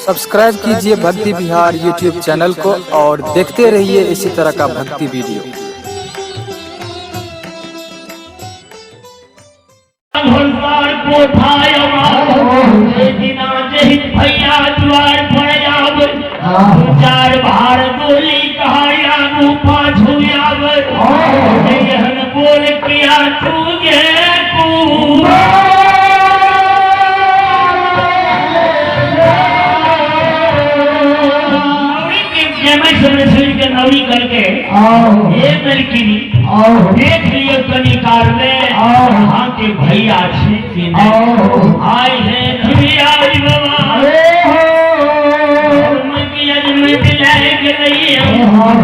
Subscribe कीजिए भक्ति Bihar YouTube channel को और देखते रहिए इसी तरह का भक्ति वीडियो। भैया द्वार पर आव चार भार बोली कहाया रूपा छुआव यहन बोल किया तू गे तू नवी करके ये लड़की देख लियो कनिकार में यहाँ के भैया आए हैं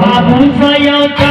बाबू सयोता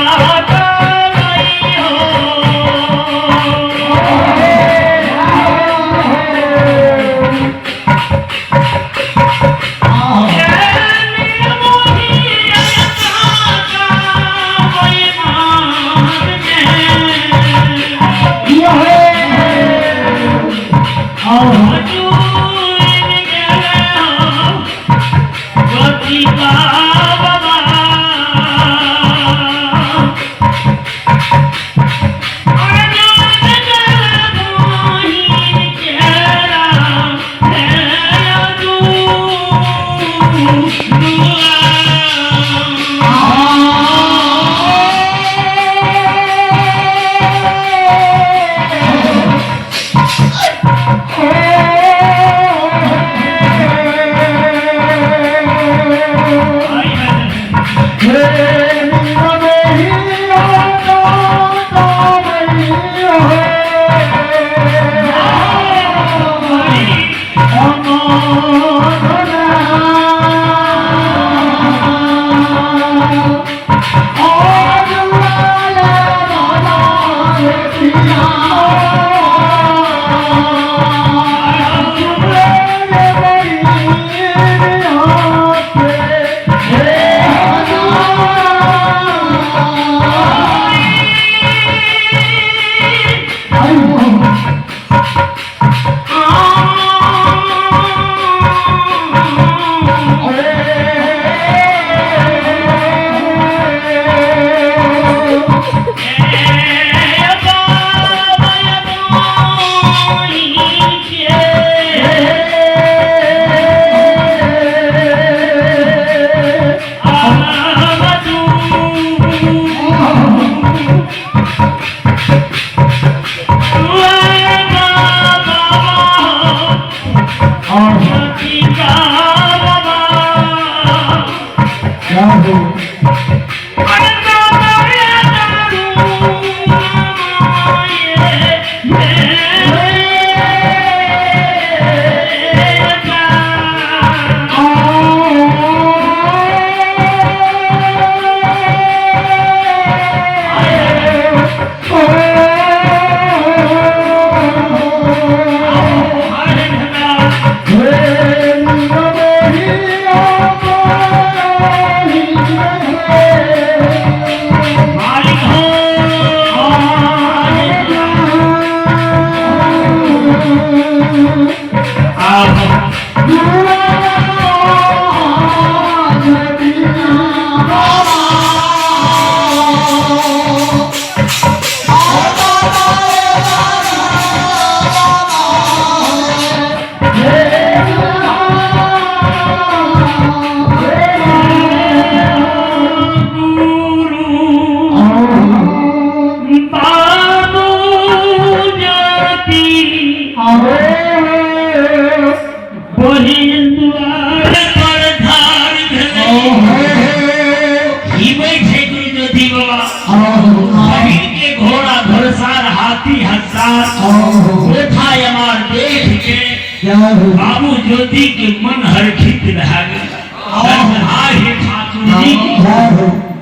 बाबू ज्योति के मन हर्षित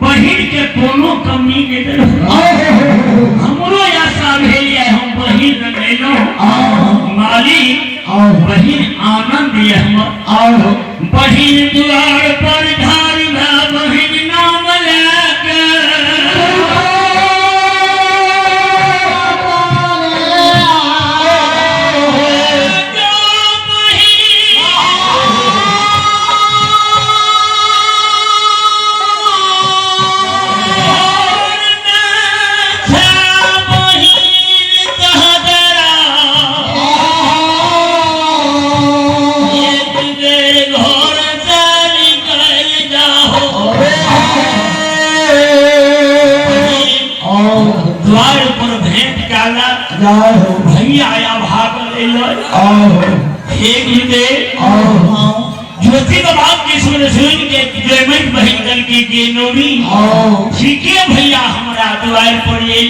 बहिर के कोनो कमी हमरो आशा भेलिए हम बहिर माली बहिर आनंद ये हम बहिर द्वार पर धार बहिर नाम लेके सरस्वती का बात की सुन के जयमत बहिन दल की गेनोरी ठीक है भैया हमारा द्वार पर ये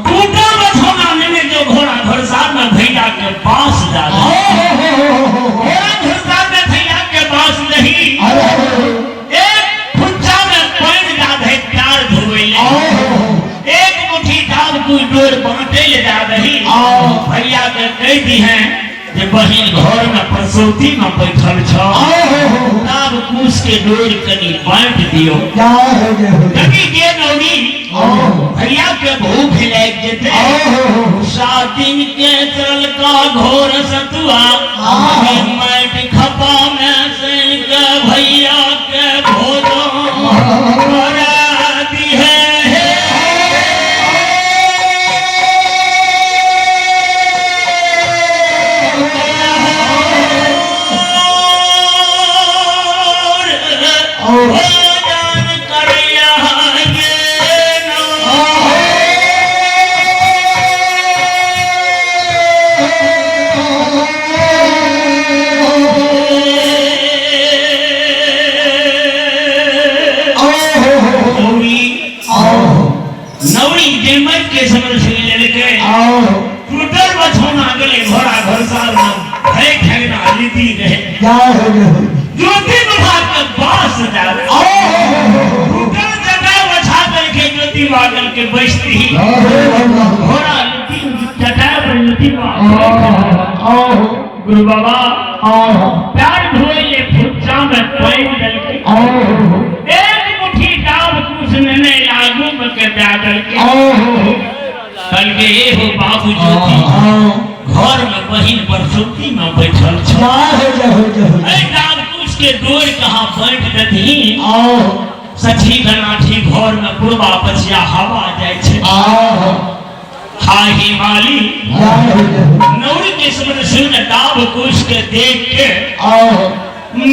टूटा बछौना में जो घोड़ा घरसार में भैया के पास डाला घोड़ा घरसार में भैया के पास नहीं एक फुच्चा में पैर डाले प्यार धोए एक मुट्ठी दाब कोई डोर बांटे ले जा रही भैया के कह दी हैं जे बहिन घर में प्रसूति में बैठल छ ताब कुछ के डोर कनी बांट दियो कभी के नौनी भैया के भूख लग जेते 7 दिन के चल का घोर सतुआ माट खपा में से के भैया के भोजो करा दी है ज्योति विभाग के बास ज्योति बागल के बैठती घोड़ा गुरु बाबा प्यार धोए ले फुच्चा में पैर डल के एक मुट्ठी डाल कुछ ने लागू में के डाल के कल के ये हो बाबू ज्योति घर में बहिन प्रसूति में बैठल छ के डोर कहाँ बैठ दही सची गनाठी घर में पूर्वा पछिया हवा जाय छे हाही माली नौरी के समझ सुन दाब कुछ के देख के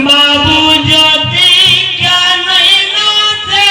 बाबू ज्योति क्या नहीं नोते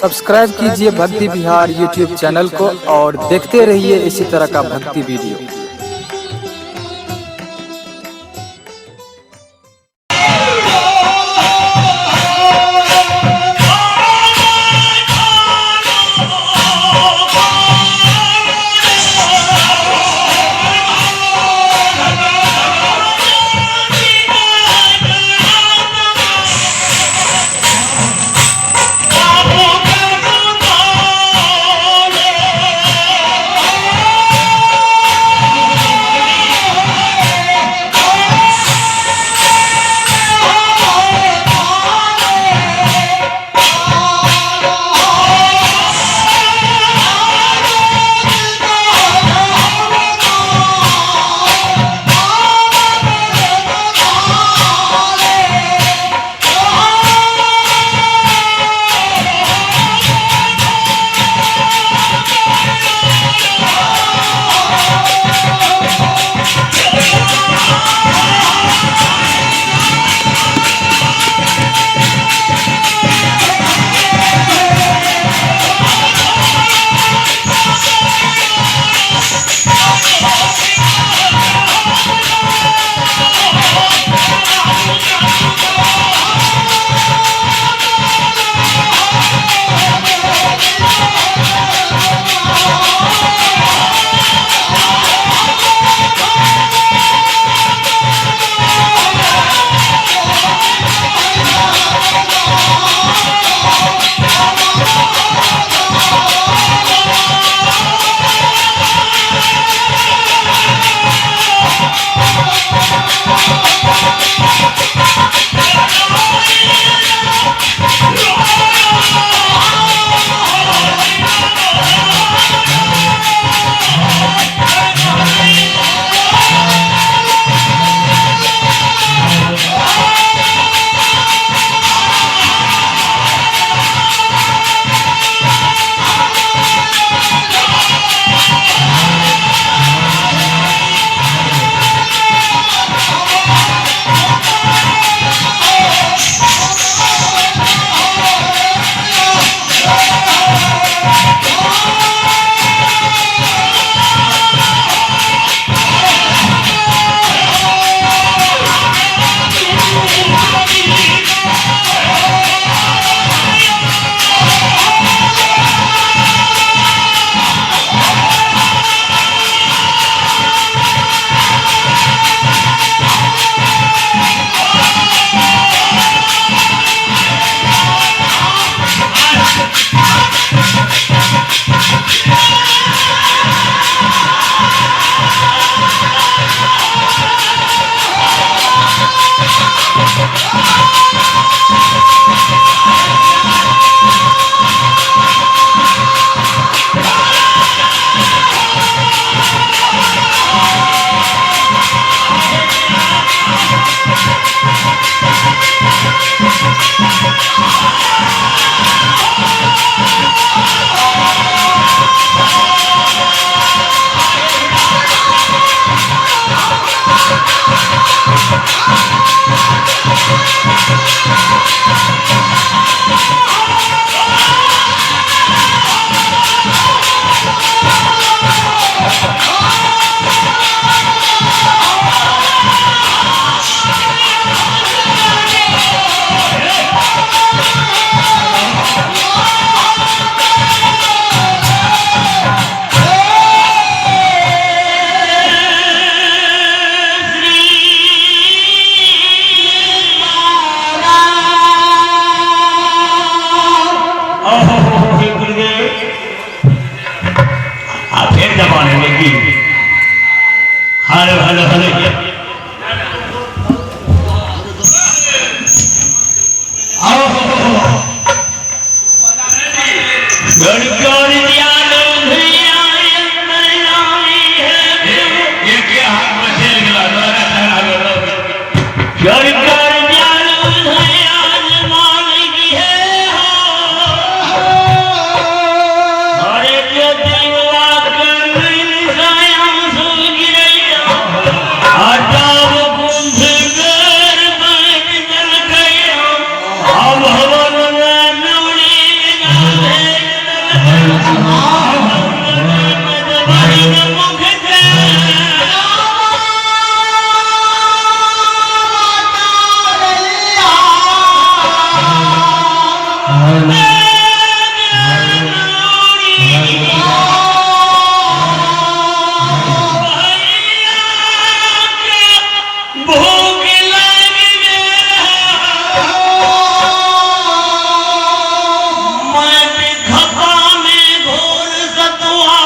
सब्सक्राइब कीजिए भक्ति बिहार यूट्यूब चैनल को और देखते रहिए इसी तरह का भक्ति वीडियो। कर दियालो भैया ये के हाथ में चल गया लगा चढ़ा गया कर दियालो भैया मालिक है अरे जो दीवा कर साया सो गिरैया आटाव कुंभ कर बन जल गया अब हवन में नौड़ी भूख लगी खपा में घोर सतुआ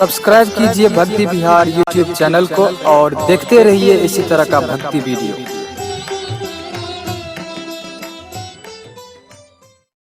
सब्सक्राइब कीजिए भक्ति बिहार यूट्यूब चैनल को और देखते रहिए इसी तरह का भक्ति वीडियो।